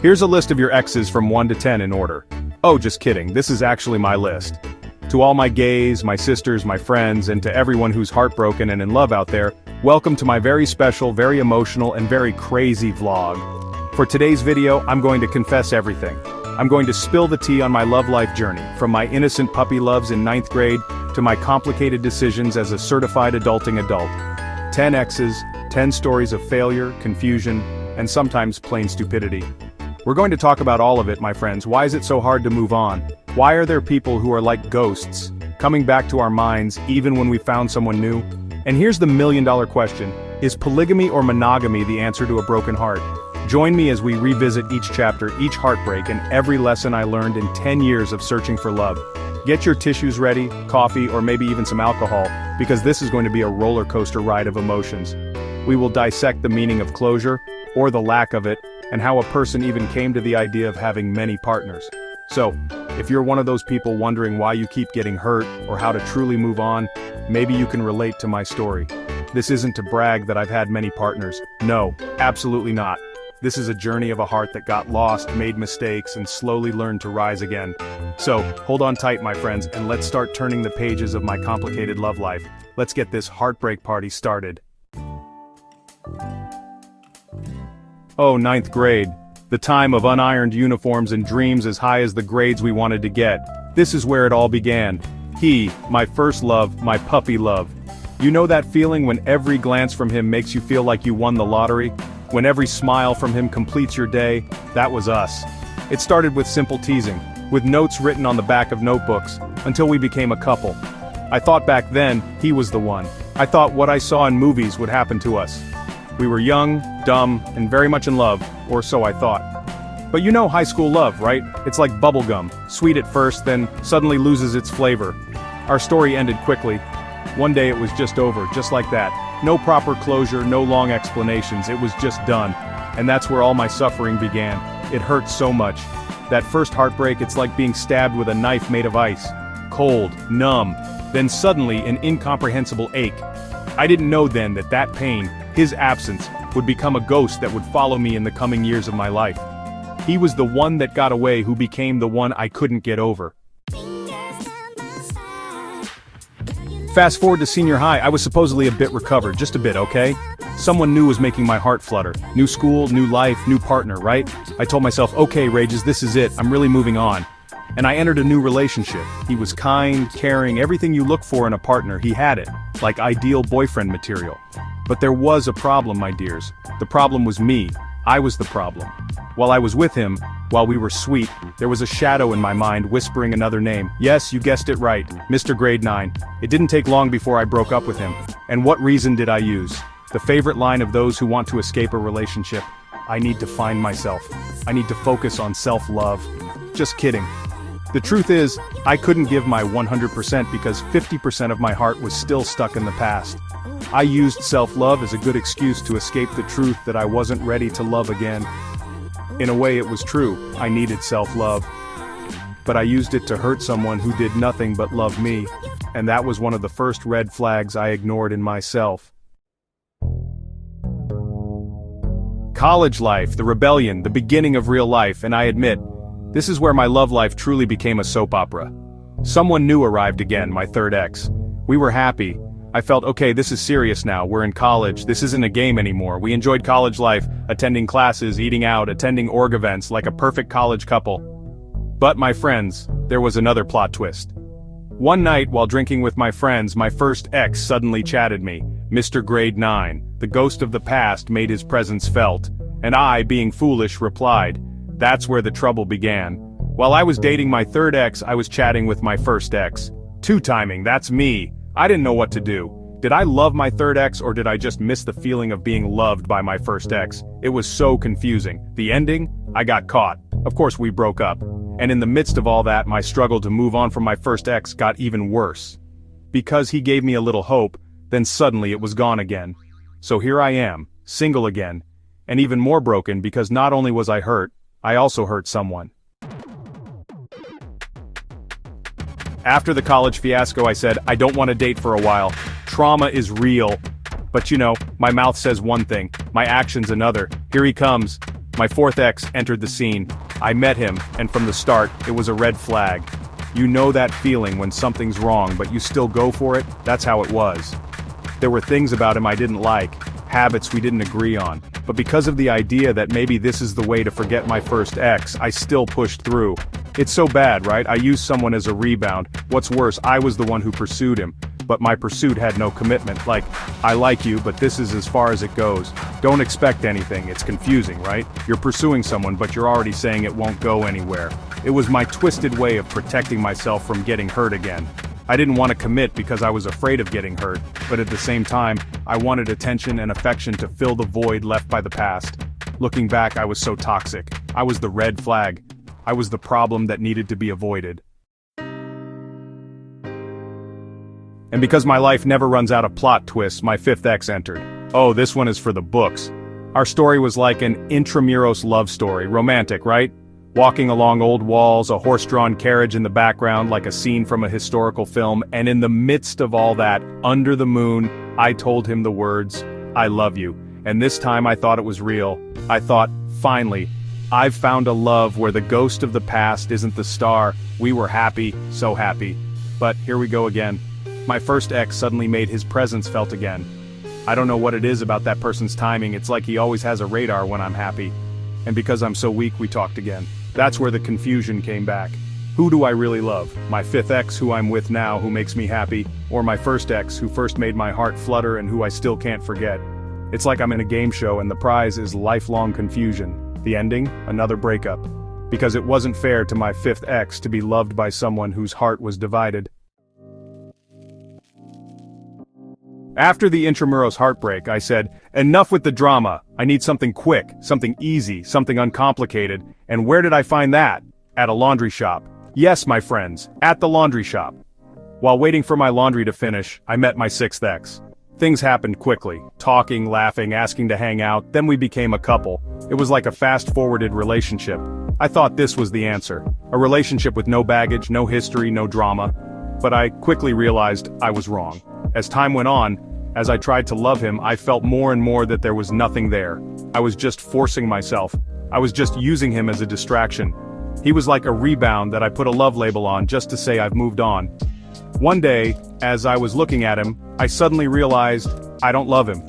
Here's a list of your exes from 1 to 10 in order. Oh, just kidding, this is actually my list. To all my gays, my sisters, my friends, and to everyone who's heartbroken and in love out there, welcome to my very special, very emotional, and very crazy vlog. For today's video, I'm going to confess everything. I'm going to spill the tea on my love life journey, from my innocent puppy loves in 9th grade, to my complicated decisions as a certified adulting adult. 10 exes, 10 stories of failure, confusion, and sometimes plain stupidity. We're going to talk about all of it, my friends. Why is it so hard to move on? Why are there people who are like ghosts, coming back to our minds even when we found someone new? And here's the million-dollar question: is polygamy or monogamy the answer to a broken heart? Join me as we revisit each chapter, each heartbreak, and every lesson I learned in 10 years of searching for love. Get your tissues ready, coffee, or maybe even some alcohol, because this is going to be a roller coaster ride of emotions. We will dissect the meaning of closure, or the lack of it, and how a person even came to the idea of having many partners. So, if you're one of those people wondering why you keep getting hurt, or how to truly move on, maybe you can relate to my story. This isn't to brag that I've had many partners. No, absolutely not. This is a journey of a heart that got lost, made mistakes, and slowly learned to rise again. So, hold on tight, my friends, and let's start turning the pages of my complicated love life. Let's get this heartbreak party started. Oh, 9th grade. The time of unironed uniforms and dreams as high as the grades we wanted to get. This is where it all began. He, my first love, my puppy love. You know that feeling when every glance from him makes you feel like you won the lottery? When every smile from him completes your day? That was us. It started with simple teasing, with notes written on the back of notebooks, until we became a couple. I thought back then, he was the one. I thought what I saw in movies would happen to us. We were young, dumb, and very much in love, or so I thought. But you know high school love, right? It's like bubblegum, sweet at first, then suddenly loses its flavor. Our story ended quickly. One day it was just over, just like that. No proper closure, no long explanations, it was just done. And that's where all my suffering began. It hurt so much. That first heartbreak, it's like being stabbed with a knife made of ice. Cold, numb, then suddenly an incomprehensible ache. I didn't know then that that pain, his absence, would become a ghost that would follow me in the coming years of my life. He was the one that got away who became the one I couldn't get over. Fast forward to senior high, I was supposedly a bit recovered, just a bit, okay? Someone new was making my heart flutter. New school, new life, new partner, right? I told myself, okay, Rages, this is it, I'm really moving on. And I entered a new relationship. He was kind, caring, everything you look for in a partner, he had it. Like ideal boyfriend material. But there was a problem, my dears. The problem was me. I was the problem. While I was with him, while we were sweet, there was a shadow in my mind whispering another name. Yes, you guessed it right, Mr. Grade 9. It didn't take long before I broke up with him. And what reason did I use? The favorite line of those who want to escape a relationship. I need to find myself. I need to focus on self-love. Just kidding. The truth is, I couldn't give my 100% because 50% of my heart was still stuck in the past. I used self-love as a good excuse to escape the truth that I wasn't ready to love again. In a way it was true, I needed self-love. But I used it to hurt someone who did nothing but love me, and that was one of the first red flags I ignored in myself. College life, the rebellion, the beginning of real life, and I admit, this is where my love life truly became a soap opera. Someone new arrived again, my third ex. We were happy. I felt, okay, this is serious now, we're in college, this isn't a game anymore. We enjoyed college life, attending classes, eating out, attending org events, like a perfect college couple. But my friends, there was another plot twist. One night, while drinking with my friends, my first ex suddenly chatted me. Mr. Grade 9, the ghost of the past made his presence felt. And I, being foolish, replied. That's where the trouble began. While I was dating my third ex, I was chatting with my first ex. Two-timing, that's me. I didn't know what to do. Did I love my third ex, or did I just miss the feeling of being loved by my first ex? It was so confusing. The ending? I got caught. Of course we broke up. And in the midst of all that, my struggle to move on from my first ex got even worse. Because he gave me a little hope, then suddenly it was gone again. So here I am, single again. And even more broken because not only was I hurt, I also hurt someone. After the college fiasco, I said, I don't want to date for a while. Trauma is real. But you know, my mouth says one thing, my actions another. Here he comes. My fourth ex entered the scene. I met him, and from the start, it was a red flag. You know that feeling when something's wrong but you still go for it? That's how it was. There were things about him I didn't like, habits we didn't agree on, but because of the idea that maybe this is the way to forget my first ex, I still pushed through. It's so bad, right? I used someone as a rebound. What's worse, I was the one who pursued him. But my pursuit had no commitment, like, I like you, but this is as far as it goes. Don't expect anything, it's confusing, right? You're pursuing someone, but you're already saying it won't go anywhere. It was my twisted way of protecting myself from getting hurt again. I didn't want to commit because I was afraid of getting hurt, but at the same time, I wanted attention and affection to fill the void left by the past. Looking back, I was so toxic. I was the red flag. I was the problem that needed to be avoided. And because my life never runs out of plot twists, my fifth ex entered. Oh, this one is for the books. Our story was like an intramuros love story, romantic, right? Walking along old walls, a horse-drawn carriage in the background like a scene from a historical film, and in the midst of all that, under the moon, I told him the words, I love you. And this time I thought it was real. I thought, finally, I've found a love where the ghost of the past isn't the star. We were happy, so happy. But here we go again. My first ex suddenly made his presence felt again. I don't know what it is about that person's timing, it's like he always has a radar when I'm happy. And because I'm so weak, we talked again. That's where the confusion came back. Who do I really love? My fifth ex, who I'm with now, who makes me happy, or my first ex, who first made my heart flutter and who I still can't forget? It's like I'm in a game show and the prize is lifelong confusion. The ending? Another breakup. Because it wasn't fair to my fifth ex to be loved by someone whose heart was divided. After the intramuros heartbreak, I said, enough with the drama. I need something quick, something easy, something uncomplicated. And where did I find that? At a laundry shop. Yes, my friends, at the laundry shop. While waiting for my laundry to finish, I met my sixth ex. Things happened quickly. Talking, laughing, asking to hang out, then we became a couple. It was like a fast-forwarded relationship. I thought this was the answer. A relationship with no baggage, no history, no drama. But I quickly realized I was wrong. As time went on, as I tried to love him, I felt more and more that there was nothing there. I was just forcing myself. I was just using him as a distraction. He was like a rebound that I put a love label on just to say I've moved on. One day, as I was looking at him, I suddenly realized I don't love him.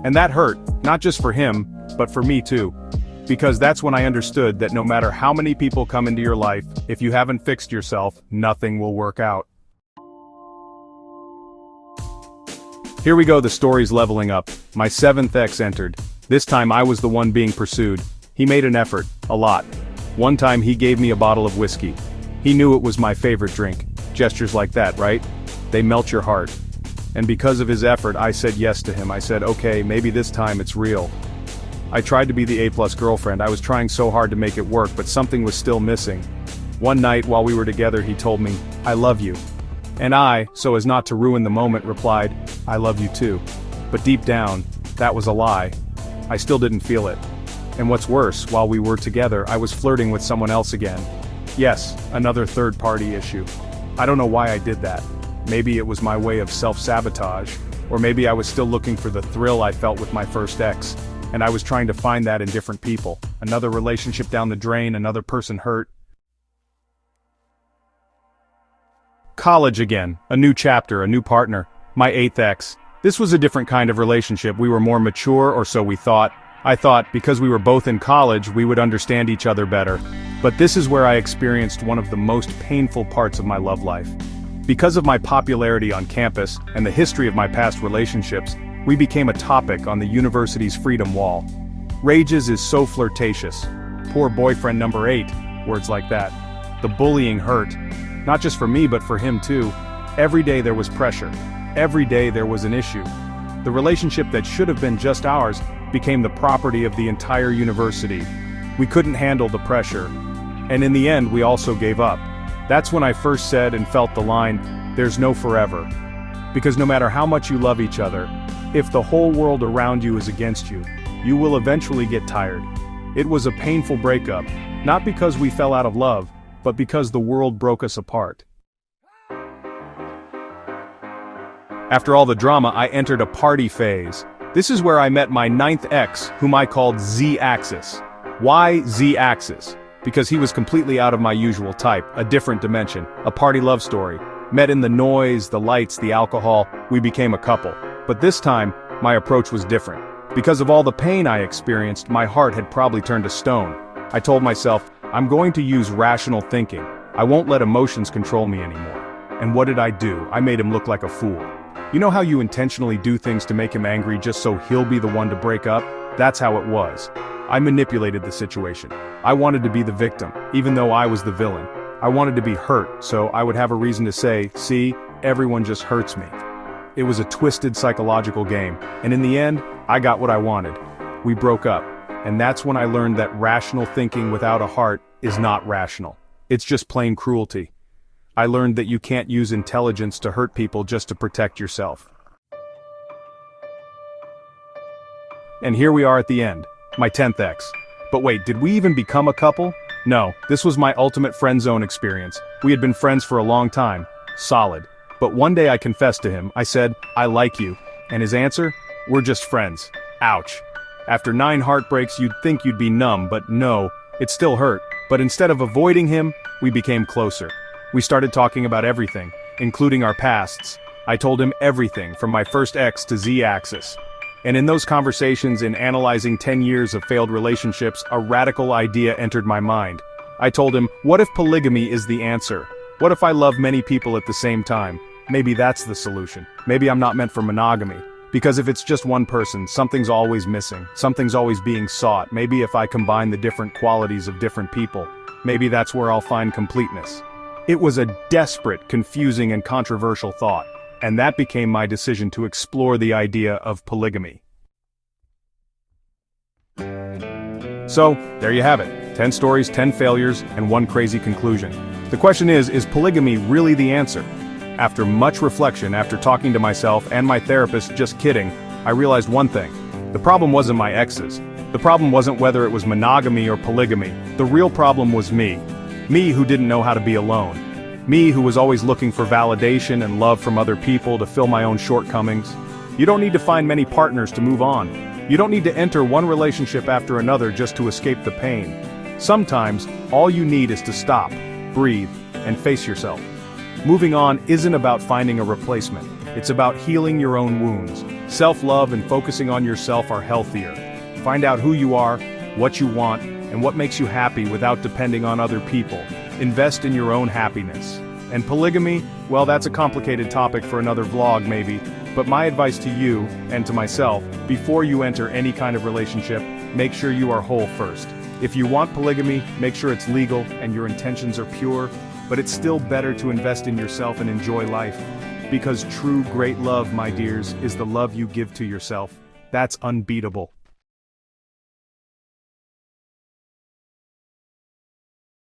And that hurt, not just for him, but for me too. Because that's when I understood that no matter how many people come into your life, if you haven't fixed yourself, nothing will work out. Here we go, the story's leveling up. My seventh ex entered. This time I was the one being pursued. He made an effort, a lot. One time he gave me a bottle of whiskey. He knew it was my favorite drink. Gestures like that, right? They melt your heart. And because of his effort, I said yes to him. I said, okay, maybe this time it's real. I tried to be the A+ girlfriend. I was trying so hard to make it work, but something was still missing. One night while we were together, he told me, I love you. And I, so as not to ruin the moment, replied, I love you too. But deep down, that was a lie. I still didn't feel it. And what's worse, while we were together, I was flirting with someone else again. Yes, another third-party issue. I don't know why I did that. Maybe it was my way of self-sabotage, or maybe I was still looking for the thrill I felt with my first ex, and I was trying to find that in different people. Another relationship down the drain, another person hurt. College again, a new chapter, a new partner, my eighth ex. This was a different kind of relationship. We were more mature, or so we thought. I thought, because we were both in college, we would understand each other better. But this is where I experienced one of the most painful parts of my love life. Because of my popularity on campus, and the history of my past relationships, we became a topic on the university's freedom wall. Rages is so flirtatious. Poor boyfriend number 8, words like that. The bullying hurt. Not just for me but for him too. Every day there was pressure. Every day there was an issue. The relationship that should have been just ours became the property of the entire university. We couldn't handle the pressure. And in the end we also gave up. That's when I first said and felt the line, there's no forever. Because no matter how much you love each other, if the whole world around you is against you, you will eventually get tired. It was a painful breakup, not because we fell out of love, but because the world broke us apart. After all the drama, I entered a party phase. This is where I met my ninth ex, whom I called Z-Axis. Why Z-axis? Because he was completely out of my usual type, a different dimension, a party love story. Met in the noise, the lights, the alcohol, we became a couple. But this time, my approach was different. Because of all the pain I experienced, my heart had probably turned to stone. I told myself, I'm going to use rational thinking. I won't let emotions control me anymore. And what did I do? I made him look like a fool. You know how you intentionally do things to make him angry just so he'll be the one to break up? That's how it was. I manipulated the situation. I wanted to be the victim, even though I was the villain. I wanted to be hurt, so I would have a reason to say, see, everyone just hurts me. It was a twisted psychological game, and in the end, I got what I wanted. We broke up, and that's when I learned that rational thinking without a heart is not rational. It's just plain cruelty. I learned that you can't use intelligence to hurt people just to protect yourself. And here we are at the end, my 10th ex. But wait, did we even become a couple? No, this was my ultimate friend zone experience. We had been friends for a long time. Solid. But one day I confessed to him. I said, I like you. And his answer? We're just friends. Ouch. After 9 heartbreaks you'd think you'd be numb, but no, it still hurt. But instead of avoiding him, we became closer. We started talking about everything, including our pasts. I told him everything, from my first ex to Z-axis. And in those conversations, in analyzing 10 years of failed relationships, a radical idea entered my mind. I told him, what if polygamy is the answer? What if I love many people at the same time? Maybe that's the solution. Maybe I'm not meant for monogamy. Because if it's just one person, something's always missing. Something's always being sought. Maybe if I combine the different qualities of different people, maybe that's where I'll find completeness. It was a desperate, confusing, and controversial thought. And that became my decision to explore the idea of polygamy. So, there you have it. 10 stories, 10 failures, and 1 crazy conclusion. The question is polygamy really the answer? After much reflection, after talking to myself and my therapist, just kidding, I realized one thing. The problem wasn't my exes. The problem wasn't whether it was monogamy or polygamy. The real problem was me. Me who didn't know how to be alone. Me who was always looking for validation and love from other people to fill my own shortcomings. You don't need to find many partners to move on. You don't need to enter one relationship after another just to escape the pain. Sometimes, all you need is to stop, breathe, and face yourself. Moving on isn't about finding a replacement. It's about healing your own wounds. Self-love and focusing on yourself are healthier. Find out who you are, what you want, and what makes you happy without depending on other people. Invest in your own happiness. And polygamy, well, that's a complicated topic for another vlog maybe, but my advice to you, and to myself, before you enter any kind of relationship, make sure you are whole first. If you want polygamy, make sure it's legal and your intentions are pure, but it's still better to invest in yourself and enjoy life. Because true great love, my dears, is the love you give to yourself. That's unbeatable.